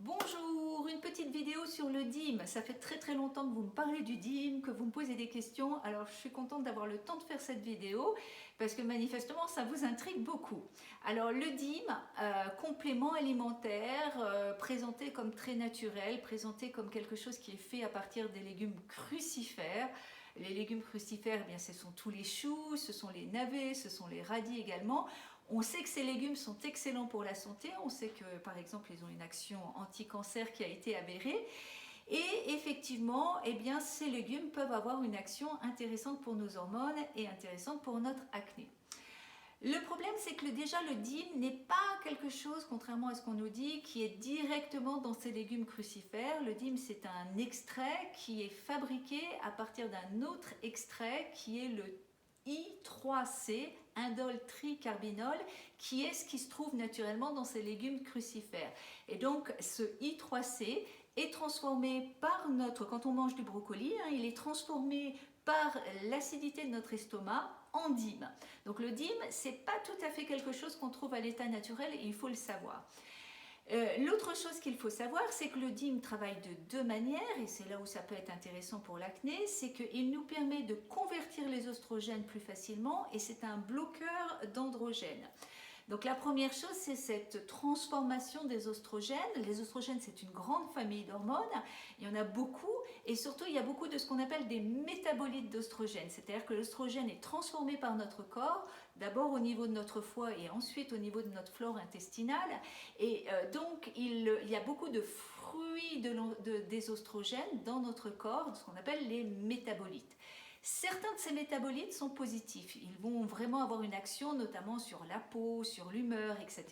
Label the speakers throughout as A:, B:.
A: Bonjour, une petite vidéo sur le DIM. Ça fait très longtemps que vous me parlez du DIM, que vous me posez des questions. Alors je suis contente d'avoir le temps de faire cette vidéo parce que manifestement ça vous intrigue beaucoup. Alors le DIM, complément alimentaire, présenté comme très naturel, présenté comme quelque chose qui est fait à partir des légumes crucifères. Les légumes crucifères, eh bien, ce sont tous les choux, ce sont les navets, ce sont les radis également. On sait que ces légumes sont excellents pour la santé, on sait que par exemple ils ont une action anti-cancer qui a été avérée et effectivement eh bien, ces légumes peuvent avoir une action intéressante pour nos hormones et intéressante pour notre acné. Le problème c'est que déjà le DIM n'est pas quelque chose, contrairement à ce qu'on nous dit, qui est directement dans ces légumes crucifères. Le DIM c'est un extrait qui est fabriqué à partir d'un autre extrait qui est le I3C, indole tricarbinol, qui est ce qui se trouve naturellement dans ces légumes crucifères. Et donc ce I3C est transformé par quand on mange du brocoli, il est transformé par l'acidité de notre estomac en DIM. Donc le DIM, c'est pas tout à fait quelque chose qu'on trouve à l'état naturel et il faut le savoir. L'autre chose qu'il faut savoir, c'est que le DIM travaille de deux manières, et c'est là où ça peut être intéressant pour l'acné, c'est qu'il nous permet de convertir les oestrogènes plus facilement et c'est un bloqueur d'androgènes. Donc la première chose, c'est cette transformation des oestrogènes. Les oestrogènes, c'est une grande famille d'hormones. Il y en a beaucoup et surtout, il y a beaucoup de ce qu'on appelle des métabolites d'oestrogènes. C'est-à-dire que l'oestrogène est transformé par notre corps, d'abord au niveau de notre foie et ensuite au niveau de notre flore intestinale. Et donc, il y a beaucoup de fruits des oestrogènes dans notre corps, ce qu'on appelle les métabolites. Certains de ces métabolites sont positifs, ils vont vraiment avoir une action notamment sur la peau, sur l'humeur, etc.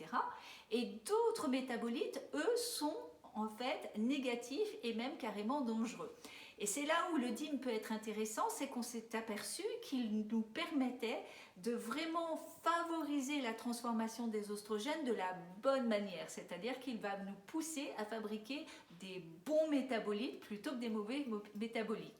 A: Et d'autres métabolites, eux, sont en fait négatifs et même carrément dangereux. Et c'est là où le DIM peut être intéressant, c'est qu'on s'est aperçu qu'il nous permettait de vraiment favoriser la transformation des oestrogènes de la bonne manière, c'est-à-dire qu'il va nous pousser à fabriquer des bons métabolites plutôt que des mauvais métabolites.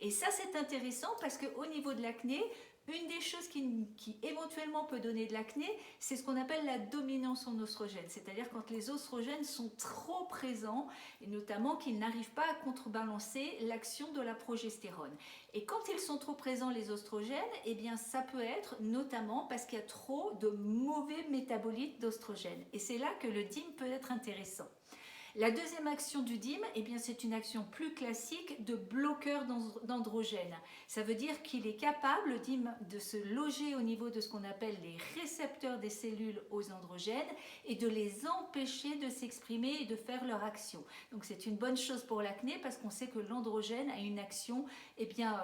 A: Et ça c'est intéressant parce qu'au niveau de l'acné, une des choses qui éventuellement peut donner de l'acné, c'est ce qu'on appelle la dominance en oestrogènes, c'est-à-dire quand les oestrogènes sont trop présents, et notamment qu'ils n'arrivent pas à contrebalancer l'action de la progestérone. Et quand ils sont trop présents, les oestrogènes, eh bien ça peut être notamment parce qu'il y a trop de mauvais métabolites d'oestrogènes. Et c'est là que le DIM peut être intéressant. La deuxième action du DIM, eh bien, c'est une action plus classique de bloqueur d'androgènes. Ça veut dire qu'il est capable, le DIM, de se loger au niveau de ce qu'on appelle les récepteurs des cellules aux androgènes et de les empêcher de s'exprimer et de faire leur action. Donc c'est une bonne chose pour l'acné parce qu'on sait que l'androgène a une action eh bien,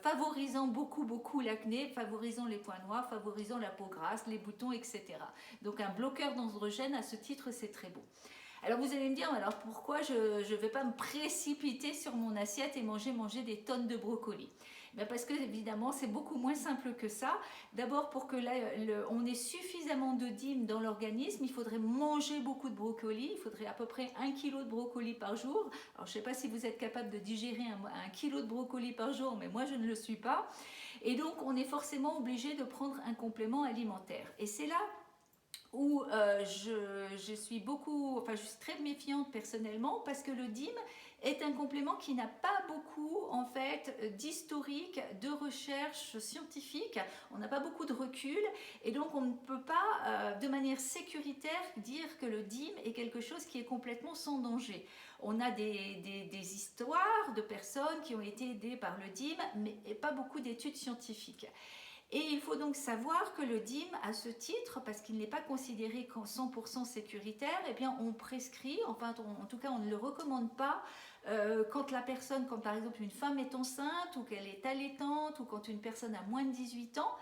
A: favorisant beaucoup l'acné, favorisant les points noirs, favorisant la peau grasse, les boutons, etc. Donc un bloqueur d'androgène à ce titre, c'est très beau. Alors vous allez me dire, alors pourquoi je ne vais pas me précipiter sur mon assiette et manger des tonnes de brocolis? Parce que évidemment c'est beaucoup moins simple que ça. D'abord pour que on ait suffisamment de DIM dans l'organisme, il faudrait manger beaucoup de brocolis, il faudrait à peu près 1 kg de brocolis par jour. Alors je ne sais pas si vous êtes capable de digérer 1 kg de brocolis par jour, mais moi je ne le suis pas. Et donc on est forcément obligé de prendre un complément alimentaire. Et c'est là où je suis très méfiante personnellement parce que le DIM est un complément qui n'a pas beaucoup en fait d'historique de recherche scientifique, on n'a pas beaucoup de recul et donc on ne peut pas de manière sécuritaire dire que le DIM est quelque chose qui est complètement sans danger. On a des histoires de personnes qui ont été aidées par le DIM mais pas beaucoup d'études scientifiques. Et il faut donc savoir que le DIM, à ce titre, parce qu'il n'est pas considéré comme 100% sécuritaire, eh bien on prescrit, enfin en tout cas on ne le recommande pas quand la personne, comme par exemple une femme est enceinte ou qu'elle est allaitante ou quand une personne a moins de 18 ans.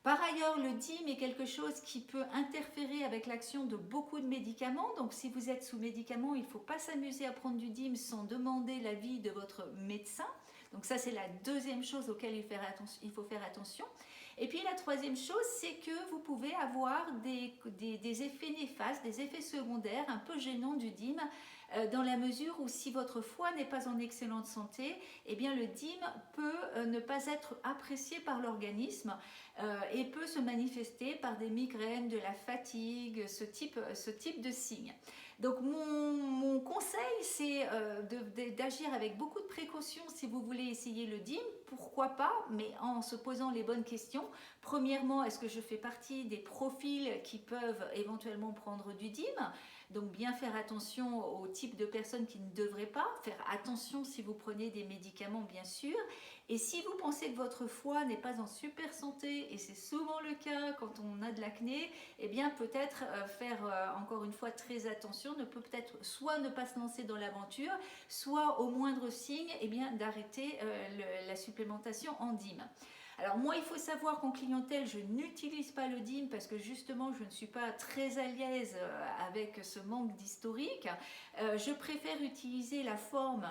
A: Par ailleurs, le DIM est quelque chose qui peut interférer avec l'action de beaucoup de médicaments. Donc si vous êtes sous médicaments, il ne faut pas s'amuser à prendre du DIM sans demander l'avis de votre médecin. Donc ça c'est la deuxième chose auquel il faut faire attention. Et puis la troisième chose, c'est que vous pouvez avoir des effets néfastes, des effets secondaires un peu gênants du DIM, dans la mesure où si votre foie n'est pas en excellente santé, eh bien le DIM peut ne pas être apprécié par l'organisme et peut se manifester par des migraines, de la fatigue, ce type de signes. Donc mon conseil, c'est d'agir avec beaucoup de précaution si vous voulez essayer le DIM, pourquoi pas, mais en se posant les bonnes questions. Premièrement, est-ce que je fais partie des profils qui peuvent éventuellement prendre du DIM? Donc bien faire attention au type de personnes qui ne devraient pas, faire attention si vous prenez des médicaments bien sûr, et si vous pensez que votre foie n'est pas en super santé, et c'est souvent le cas quand on a de l'acné, eh bien peut-être faire encore une fois très attention, peut-être soit ne pas se lancer dans l'aventure, soit au moindre signe, eh bien d'arrêter la supplémentation en DIM. Alors moi, il faut savoir qu'en clientèle, je n'utilise pas le DIM parce que justement, je ne suis pas très à l'aise avec ce manque d'historique. Je préfère utiliser la forme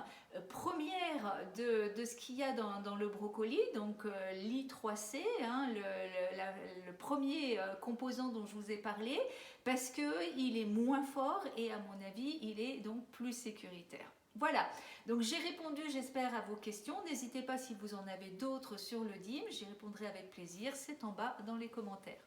A: première de ce qu'il y a dans le brocoli, donc l'I3C, hein, le premier composant dont je vous ai parlé, parce qu'il est moins fort et à mon avis, il est donc plus sécuritaire. Voilà, donc j'ai répondu, j'espère, à vos questions. N'hésitez pas si vous en avez d'autres sur le DIM, j'y répondrai avec plaisir. C'est en bas dans les commentaires.